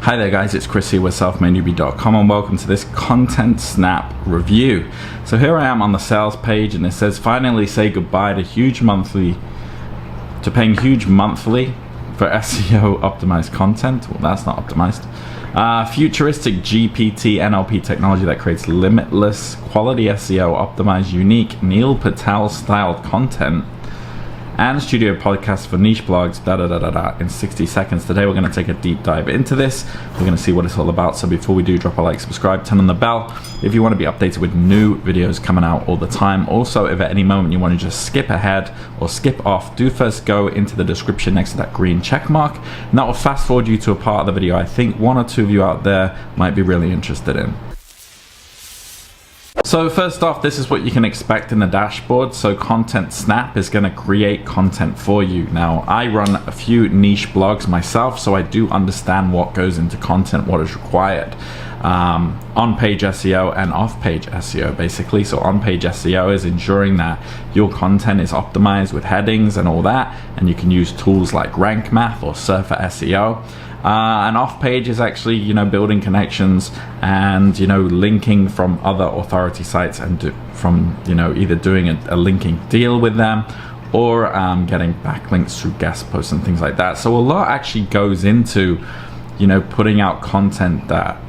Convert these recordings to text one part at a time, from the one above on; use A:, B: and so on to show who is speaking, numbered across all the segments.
A: Hi there guys, it's Chris here with selfmadenewbie.com and welcome to this ContentSnap review. So here I am on the sales page and it says finally say goodbye to paying huge monthly for SEO optimized content. Well, that's not optimized. Futuristic GPT NLP technology that creates limitless quality SEO optimized unique Neil Patel styled content and studio podcasts for niche blogs in 60 seconds. Today we're going to take a deep dive into this. We're going to see what it's all about. So before we do, drop a like, subscribe, turn on the bell if you want to be updated with new videos coming out all the time. Also, if at any moment you want to just skip ahead or skip off, do first go into the description next to that green check mark, and that will fast forward you to a part of the video I think one or two of you out there might be really interested in. So first off, this is what you can expect in the dashboard. So ContentSnap is going to create content for you. Now, I run a few niche blogs myself, so I do understand what goes into content, what is required. On-page SEO and off-page SEO, basically. So on-page SEO is ensuring that your content is optimized with headings and all that, and you can use tools like Rank Math or Surfer SEO. And off-page is actually, building connections and, linking from other authority sites and either doing a linking deal with them or getting backlinks through guest posts and things like that. So a lot actually goes into, putting out content that,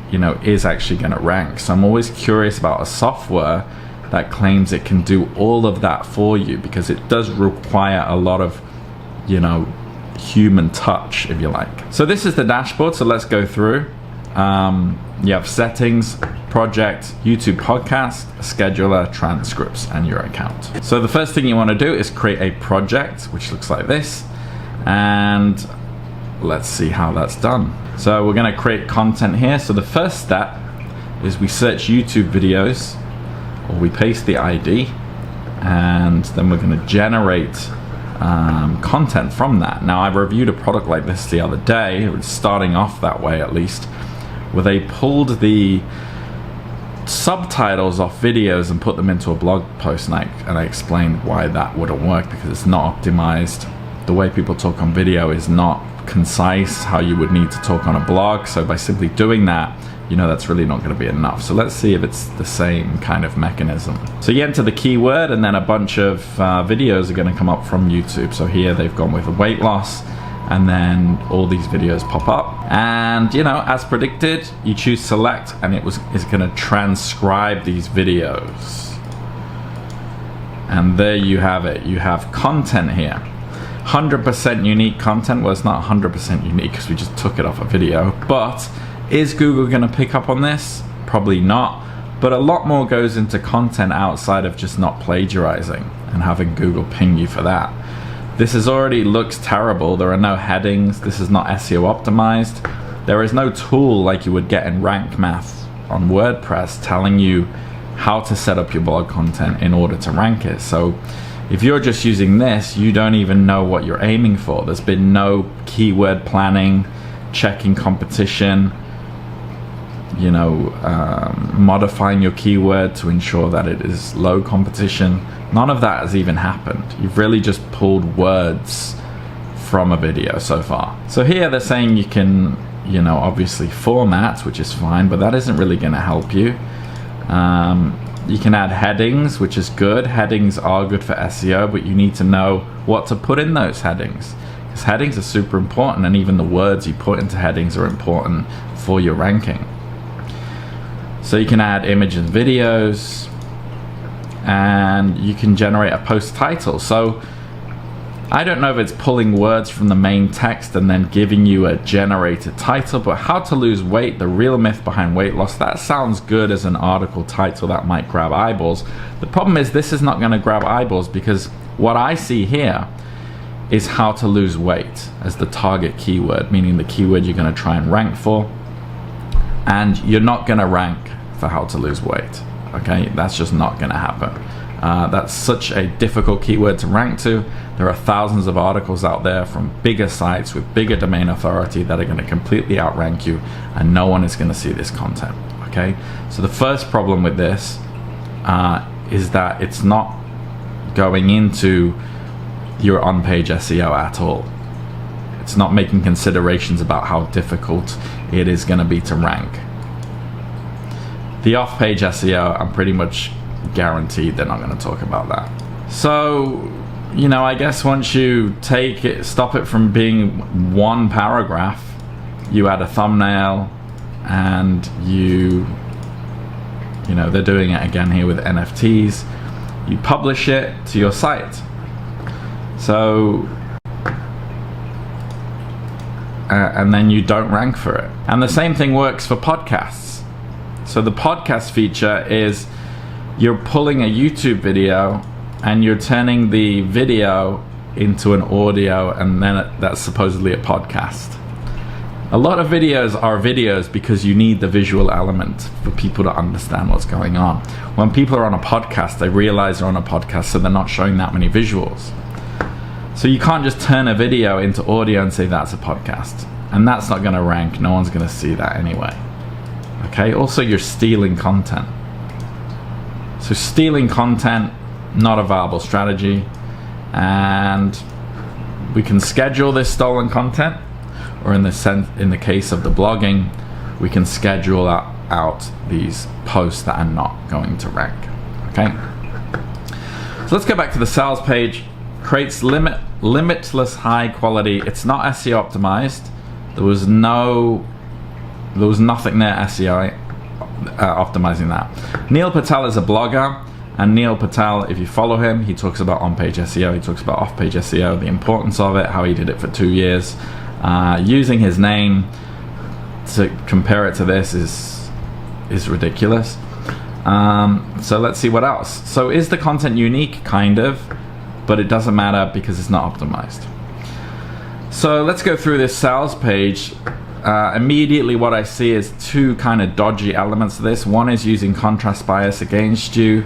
A: is actually going to rank. So I'm always curious about a software that claims it can do all of that for you, because it does require a lot of, human touch, if you like. So this is the dashboard, so let's go through. You have settings, project, YouTube podcast, scheduler, transcripts, and your account. So the first thing you want to do is create a project, which looks like this, and let's see how that's done. So we're going to create content here. So the first step is we search YouTube videos, or we paste the ID, and then we're going to generate content from that. Now, I reviewed a product like this the other day. It was starting off that way, at least, where they pulled the subtitles off videos and put them into a blog post, and I explained why that wouldn't work, because it's not optimized. The way people talk on video is not concise how you would need to talk on a blog. So by simply doing that, that's really not going to be enough. So let's see if it's the same kind of mechanism. So you enter the keyword and then a bunch of videos are going to come up from YouTube. So here they've gone with weight loss, and then all these videos pop up, and as predicted, you choose select and it's going to transcribe these videos, and there you have it. You have content here, 100% unique content. Well, it's not 100% unique because we just took it off a video, but is Google going to pick up on this? Probably not. But a lot more goes into content outside of just not plagiarizing and having Google ping you for that. This already looks terrible. There are no headings. This is not SEO optimized. There is no tool like you would get in Rank Math on WordPress telling you how to set up your blog content in order to rank it. So if you're just using this, you don't even know what you're aiming for. There's been no keyword planning, checking competition, modifying your keyword to ensure that it is low competition. None of that has even happened. You've really just pulled words from a video so far. So here they're saying you can, obviously format, which is fine, but that isn't really going to help you. You can add headings, which is good. Headings are good for SEO, but you need to know what to put in those headings, because headings are super important, and even the words you put into headings are important for your ranking. So you can add images and videos, and you can generate a post title. So I don't know if it's pulling words from the main text and then giving you a generated title, but how to lose weight, the real myth behind weight loss, that sounds good as an article title that might grab eyeballs. The problem is this is not going to grab eyeballs, because what I see here is how to lose weight as the target keyword, meaning the keyword you're going to try and rank for, and you're not going to rank for how to lose weight. Okay, that's just not going to happen. That's such a difficult keyword to rank to. There are thousands of articles out there from bigger sites with bigger domain authority that are going to completely outrank you, and no one is going to see this content. Okay, so the first problem with this is that it's not going into your on-page SEO at all. It's not making considerations about how difficult it is going to be to rank. The off-page SEO, I'm pretty much guaranteed they're not going to talk about that. So, you know, I guess once you take it, stop it from being one paragraph, you add a thumbnail, and you know, they're doing it again here with NFTs. You publish it to your site. So, and then you don't rank for it. And the same thing works for podcasts. So the podcast feature is you're pulling a YouTube video and you're turning the video into an audio, and then that's supposedly a podcast. A lot of videos are videos because you need the visual element for people to understand what's going on. When people are on a podcast, they realize they're on a podcast, so they're not showing that many visuals. So you can't just turn a video into audio and say that's a podcast. And that's not going to rank. No one's going to see that anyway. Okay, also you're stealing content. So stealing content, not a viable strategy. And we can schedule this stolen content, or in the case of the blogging, we can schedule out these posts that are not going to rank. Okay, so let's go back to the sales page. Creates limitless high quality. It's not SEO optimized. There was nothing there SEO optimizing that. Neil Patel is a blogger, and Neil Patel, if you follow him, he talks about on-page SEO, he talks about off-page SEO, the importance of it, how he did it for 2 years. Using his name to compare it to this is ridiculous. So let's see what else. So is the content unique? Kind of, but it doesn't matter because it's not optimized. So let's go through this sales page. Immediately what I see is two kind of dodgy elements to this. One is using contrast bias against you,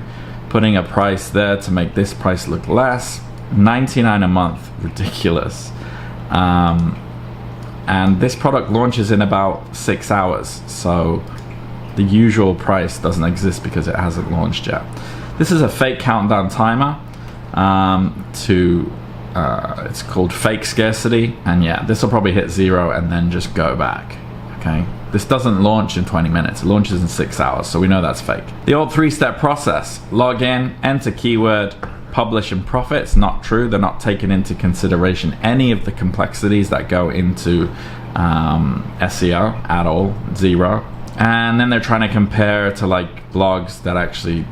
A: putting a price there to make this price look less. $99 a month, ridiculous. And this product launches in about 6 hours, so the usual price doesn't exist because it hasn't launched yet. This is a fake countdown timer it's called fake scarcity, and yeah, this will probably hit 0 and then just go back. Okay, this doesn't launch in 20 minutes, it launches in 6 hours, so we know that's fake. The old 3-step process: log in, enter keyword, publish, and profit. It's not true. They're not taking into consideration any of the complexities that go into SEO at all, 0. And then they're trying to compare to like blogs that actually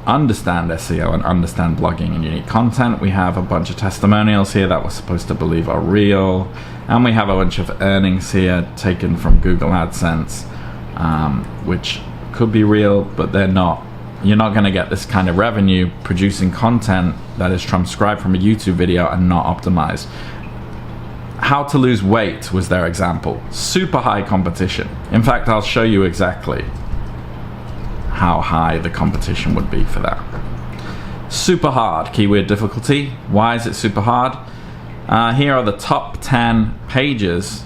A: understand SEO and understand blogging and unique content. We have a bunch of testimonials here that we're supposed to believe are real, and we have a bunch of earnings here taken from Google AdSense, which could be real, but they're not. You're not going to get this kind of revenue producing content that is transcribed from a YouTube video and not optimized. How to lose weight was their example. Super high competition. In fact, I'll show you exactly how high the competition would be for that. Super hard keyword difficulty. Why is it super hard? Here are the top 10 pages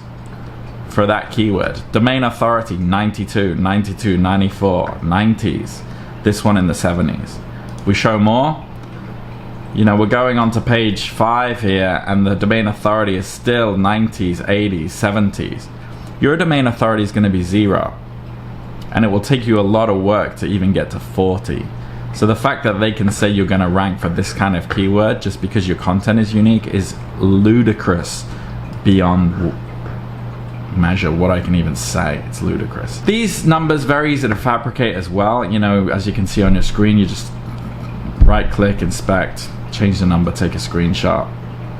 A: for that keyword. Domain authority 92, 92, 94, 90s. This one in the 70s. We show more. You know, we're going on to page 5 here, and the domain authority is still 90s, 80s, 70s. Your domain authority is going to be 0, and it will take you a lot of work to even get to 40. So the fact that they can say you're going to rank for this kind of keyword just because your content is unique is ludicrous beyond measure what I can even say. It's ludicrous. These numbers very easy to fabricate as well. You know, as you can see on your screen, you just right click, inspect, change the number, take a screenshot.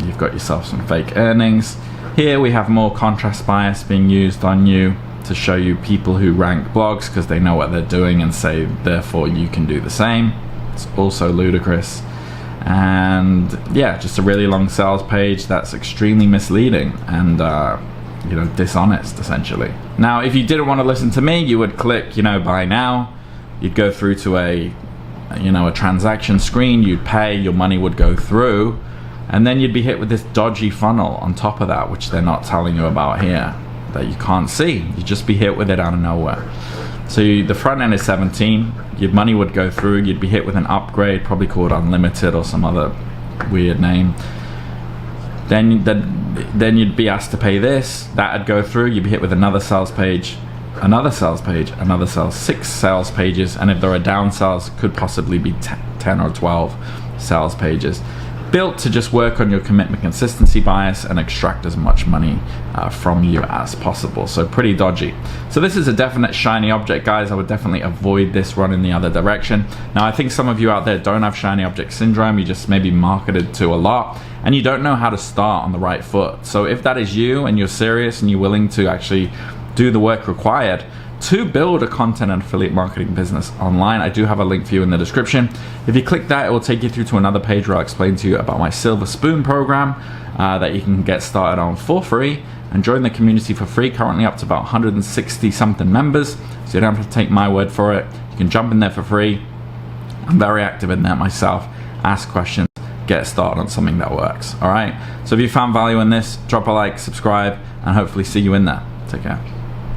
A: You've got yourself some fake earnings. Here we have more contrast bias being used on you to show you people who rank blogs because they know what they're doing and say therefore you can do the same. It's also ludicrous. And yeah, just a really long sales page that's extremely misleading and you know, dishonest essentially. Now if you didn't want to listen to me, you would click, you know, buy now. You'd go through to a transaction screen, you'd pay, your money would go through, and then you'd be hit with this dodgy funnel on top of that, which they're not telling you about here, that you can't see. You'd just be hit with it out of nowhere. So the front end is 17, your money would go through, you'd be hit with an upgrade, probably called Unlimited or some other weird name. then you'd be asked to pay this. That'd go through. You'd be hit with another sales page, another sales page, another sales, 6 sales pages, and if there are down sales, could possibly be 10 or 12 sales pages. Built to just work on your commitment consistency bias and extract as much money from you as possible. So pretty dodgy. So this is a definite shiny object, guys. I would definitely avoid this, run in the other direction. Now I think some of you out there don't have shiny object syndrome. You just maybe marketed to a lot and you don't know how to start on the right foot. So if that is you and you're serious and you're willing to actually do the work required to build a content and affiliate marketing business online, I do have a link for you in the description. If you click that, it will take you through to another page where I'll explain to you about my Silver Spoon program that you can get started on for free and join the community for free. Currently up to about 160 something members, so you don't have to take my word for it. You can jump in there for free. I'm very active in there myself. Ask questions, get started on something that works. All right, so if you found value in this, drop a like, subscribe, and hopefully see you in there. Take care.